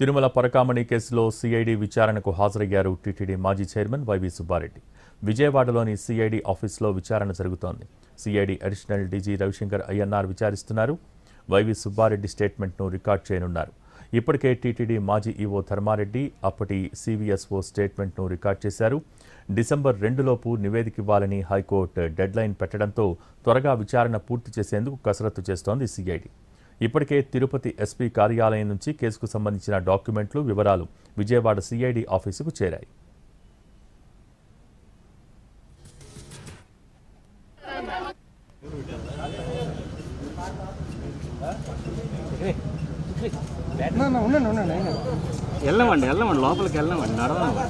తిరుమల పరకామణి కేసులో సిఐడి విచారణకు హాజరయ్యారు టీటీడీ మాజీ చైర్మన్ వైవి సుబ్బారెడ్డి. విజయవాడలోని సిఐడి ఆఫీసులో విచారణ జరుగుతోంది. CID additional DG Ravishankar Ayyanar విచారిస్తున్నారు. వైవి సుబ్బారెడ్డి స్టేట్మెంట్ను రికార్డ్ చేయనున్నారు. ఇప్పటికే టీటీడీ మాజీ ఈవో ధర్మారెడ్డి అప్పటి సివిఎస్ఓ స్టేట్మెంట్ను రికార్డ్ చేశారు. డిసెంబర్ 2లోపు నివేదిక ఇవ్వాలని హైకోర్టు డెడ్లైన్ పెట్టడంతో త్వరగా విచారణ పూర్తి చేసేందుకు కసరత్తు చేస్తోంది సిఐడి. ఇప్పటికే తిరుపతి ఎస్పీ కార్యాలయం నుంచి కేసుకు సంబంధించిన డాక్యుమెంట్లు, వివరాలు విజయవాడ సిఐడి ఆఫీసుకు చేరాయి. వెళ్ళమండి లోపలికి వెళ్ళమండి నడవండి.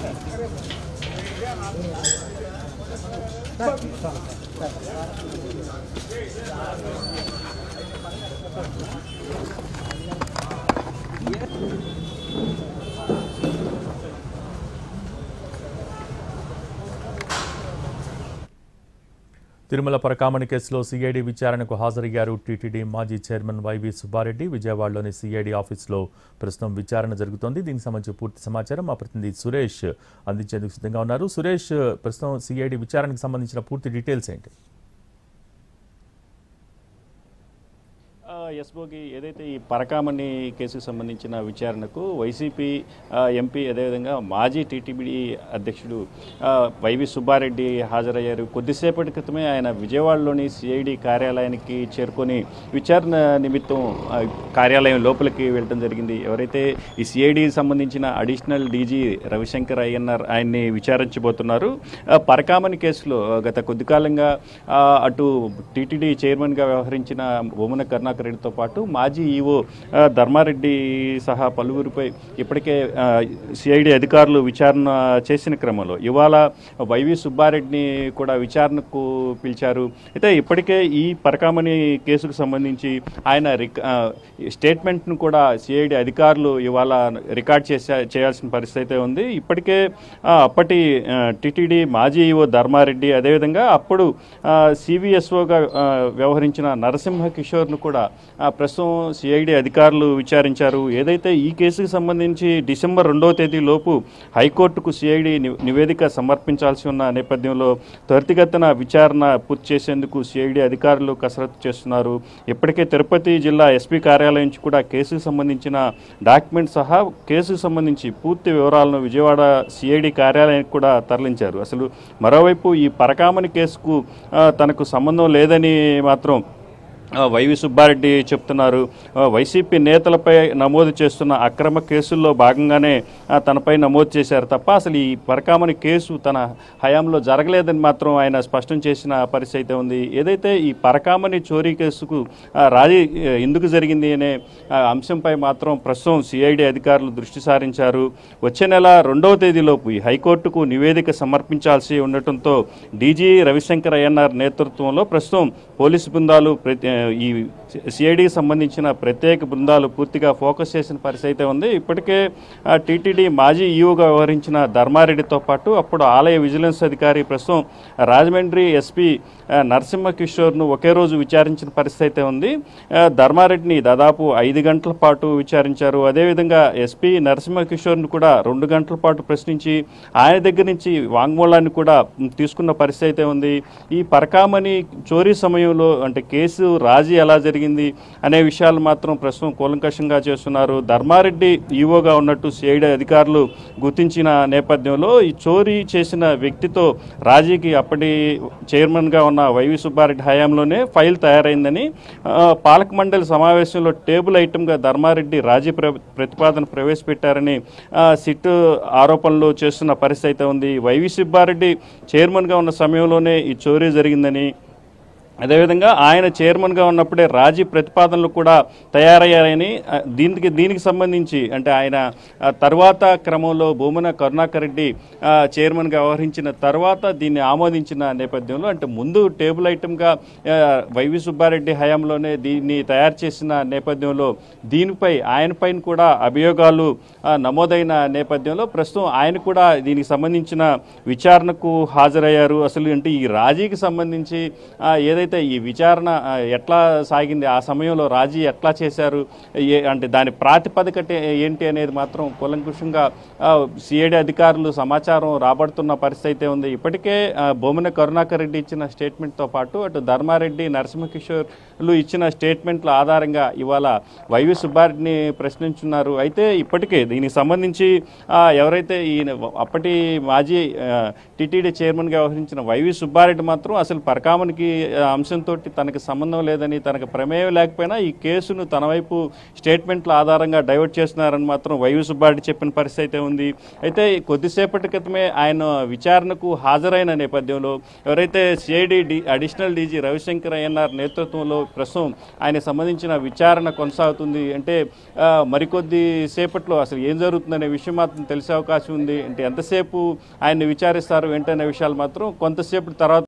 తిరుమల పరకామణి కేసులో సిఐడి విచారణకు హాజరయ్యారు టీటీడీ మాజీ చైర్మన్ వైవి సుబ్బారెడ్డి. విజయవాడలోని సిఐడి ఆఫీసులో ప్రస్తుతం విచారణ జరుగుతోంది. దీనికి సంబంధించి పూర్తి సమాచారం మా ప్రతినిధి సురేష్ అందించేందుకు సిద్ధంగా ఉన్నారు. సురేష్, ప్రస్తుతం సిఐడి విచారణకు సంబంధించిన పూర్తి డీటెయిల్స్ ఏంటి? ఎస్బోగి ఏదైతే ఈ పరకామణి కేసుకు సంబంధించిన విచారణకు వైసీపీ ఎంపీ అదేవిధంగా మాజీ టీటీడీ అధ్యక్షుడు వైవి సుబ్బారెడ్డి హాజరయ్యారు. కొద్దిసేపటి క్రితమే ఆయన విజయవాడలోని సిఐడి కార్యాలయానికి చేరుకొని విచారణ నిమిత్తం కార్యాలయం లోపలికి వెళ్ళడం జరిగింది. ఎవరైతే ఈ సిఐడికి సంబంధించిన అడిషనల్ డీజీ రవిశంకర్ అయ్యన్నార్ ఆయన్ని విచారించబోతున్నారు. పరకామణి కేసులో గత కొద్ది కాలంగా అటు టీటీడీ చైర్మన్గా వ్యవహరించిన బొమ్మన కరుణాకర్ రెడ్డితో పాటు మాజీ ఈవో ధర్మారెడ్డి సహా పలువురిపై ఇప్పటికే సిఐడి అధికారులు విచారణ చేసిన క్రమంలో ఇవాళ వైవి సుబ్బారెడ్డిని కూడా విచారణకు పిలిచారు. అయితే ఇప్పటికే ఈ పరకామణి కేసుకు సంబంధించి ఆయన స్టేట్మెంట్ను కూడా సిఐడి అధికారులు ఇవాళ రికార్డ్ చేయాల్సిన పరిస్థితి ఉంది. ఇప్పటికే అప్పటి టీటీడీ మాజీ ఈవో ధర్మారెడ్డి అదేవిధంగా అప్పుడు సివిఎస్ఓగా వ్యవహరించిన నరసింహ కిషోర్ను కూడా ప్రస్తుతం సిఐడి అధికారులు విచారించారు. ఏదైతే ఈ కేసుకు సంబంధించి డిసెంబర్ 2వ తేదీ లోపు హైకోర్టుకు సిఐడి నివేదిక సమర్పించాల్సి ఉన్న నేపథ్యంలో త్వరితగతిన విచారణ పూర్తి చేసేందుకు సిఐడి అధికారులు కసరత్తు చేస్తున్నారు. ఇప్పటికే తిరుపతి జిల్లా ఎస్పీ కార్యాలయం నుంచి కూడా కేసుకు సంబంధించిన డాక్యుమెంట్ సహా కేసుకు సంబంధించి పూర్తి వివరాలను విజయవాడ సిఐడి కార్యాలయానికి కూడా తరలించారు. అసలు మరోవైపు ఈ పరకామణి కేసుకు తనకు సంబంధం లేదని మాత్రం వైవి సుబ్బారెడ్డి చెప్తున్నారు. వైసీపీ నేతలపై నమోదు చేస్తున్న అక్రమ కేసుల్లో భాగంగానే తనపై నమోదు చేశారు తప్ప అసలు ఈ పరకామణి కేసు తన హయాంలో జరగలేదని మాత్రం ఆయన స్పష్టం చేసిన పరిస్థితి ఉంది. ఏదైతే ఈ పరకామణి చోరీ కేసుకు రాజీ ఎందుకు జరిగింది అనే అంశంపై మాత్రం ప్రస్తుతం సిఐడి అధికారులు దృష్టి సారించారు. వచ్చే నెల 2వ తేదీలోపు ఈ హైకోర్టుకు నివేదిక సమర్పించాల్సి ఉండటంతో డీజీ రవిశంకర్ అయ్యన్నార్ నేతృత్వంలో ప్రస్తుతం పోలీసు బృందాలు ఈ సిఐడికి సంబంధించిన ప్రత్యేక బృందాలు పూర్తిగా ఫోకస్ చేసిన పరిస్థితి ఉంది. ఇప్పటికే టీటీడీ మాజీ ఈవోగా వ్యవహరించిన ధర్మారెడ్డితో పాటు అప్పుడు ఆలయ విజిలెన్స్ అధికారి ప్రస్తుతం రాజమండ్రి ఎస్పీ నరసింహ కిషోర్ను ఒకే రోజు విచారించిన పరిస్థితి ఉంది. ధర్మారెడ్డిని దాదాపు 5 గంటల పాటు విచారించారు. అదేవిధంగా ఎస్పీ నరసింహ కిషోర్ను కూడా 2 గంటల పాటు ప్రశ్నించి ఆయన దగ్గర నుంచి వాంగ్మూలాన్ని కూడా తీసుకున్న పరిస్థితి ఉంది. ఈ పరకామణి చోరీ సమయంలో అంటే కేసు రాజీ ఎలా జరిగింది అనే విషయాలు మాత్రం ప్రస్తుతం కూలంకషంగా చేస్తున్నారు. ధర్మారెడ్డి ఈవోగా ఉన్నట్టు సిఐడి అధికారులు గుర్తించిన నేపథ్యంలో ఈ చోరీ చేసిన వ్యక్తితో రాజీకి అప్పటి చైర్మన్గా ఉన్న వైవి సుబ్బారెడ్డి హయాంలోనే ఫైల్ తయారైందని పాలక మండలి సమావేశంలో టేబుల్ ఐటమ్గా ధర్మారెడ్డి రాజీ ప్రతిపాదన ప్రవేశపెట్టారని సిట్ ఆరోపణలు చేస్తున్న పరిస్థితి ఉంది. వైవి సుబ్బారెడ్డి చైర్మన్గా ఉన్న సమయంలోనే ఈ చోరీ జరిగిందని అదేవిధంగా ఆయన చైర్మన్గా ఉన్నప్పుడే రాజీ ప్రతిపాదనలు కూడా తయారయ్యాయని దీనికి సంబంధించి అంటే ఆయన తర్వాత క్రమంలో బొమ్మన కరుణాకర్ రెడ్డి చైర్మన్గా వ్యవహరించిన తర్వాత దీన్ని ఆమోదించిన నేపథ్యంలో అంటే ముందు టేబుల్ ఐటమ్గా వైవి సుబ్బారెడ్డి హయాంలోనే దీన్ని తయారు చేసిన నేపథ్యంలో దీనిపై ఆయనపైన కూడా అభియోగాలు నమోదైన నేపథ్యంలో ప్రస్తుతం ఆయన కూడా దీనికి సంబంధించిన విచారణకు హాజరయ్యారు. అసలు అంటే ఈ రాజీకి సంబంధించి ఏదైతే ఏదైతే ఈ విచారణ ఎట్లా సాగింది, ఆ సమయంలో రాజీ ఎట్లా చేశారు, అంటే దాని ప్రాతిపదిక ఏంటి అనేది మాత్రం కూలంకుషంగా సిఐడి అధికారులు సమాచారం రాబడుతున్న పరిస్థితి అయితే ఉంది. ఇప్పటికే బొమ్మన కరుణాకర్ రెడ్డి ఇచ్చిన స్టేట్మెంట్తో పాటు అటు ధర్మారెడ్డి, నరసింహకిషోర్లు ఇచ్చిన స్టేట్మెంట్ల ఆధారంగా ఇవాళ వైవి సుబ్బారెడ్డిని ప్రశ్నించున్నారు. అయితే ఇప్పటికే దీనికి సంబంధించి ఎవరైతే ఈయన అప్పటి మాజీ టీటీడీ చైర్మన్గా వ్యవహరించిన వైవి సుబ్బారెడ్డి మాత్రం అసలు పరకామనికి అంశంతో తనకు సంబంధం లేదని, తనకు ప్రమేయం లేకపోయినా ఈ కేసును తన వైపు స్టేట్మెంట్ల ఆధారంగా డైవర్ట్ చేస్తున్నారని మాత్రం వైవి సుబ్బారెడ్డి చెప్పిన పరిస్థితి అయితే ఉంది. అయితే కొద్దిసేపటి క్రితమే ఆయన విచారణకు హాజరైన నేపథ్యంలో ఎవరైతే CID additional DG Ravishankar Ayyanar నేతృత్వంలో ప్రస్తుతం ఆయనకు సంబంధించిన విచారణ కొనసాగుతుంది. అంటే మరికొద్ది సేపట్లో అసలు ఏం జరుగుతుందనే విషయం మాత్రం తెలిసే అవకాశం ఉంది. అంటే ఎంతసేపు ఆయన్ని విచారిస్తారు ఏంటనే విషయాలు మాత్రం కొంతసేపు తర్వాత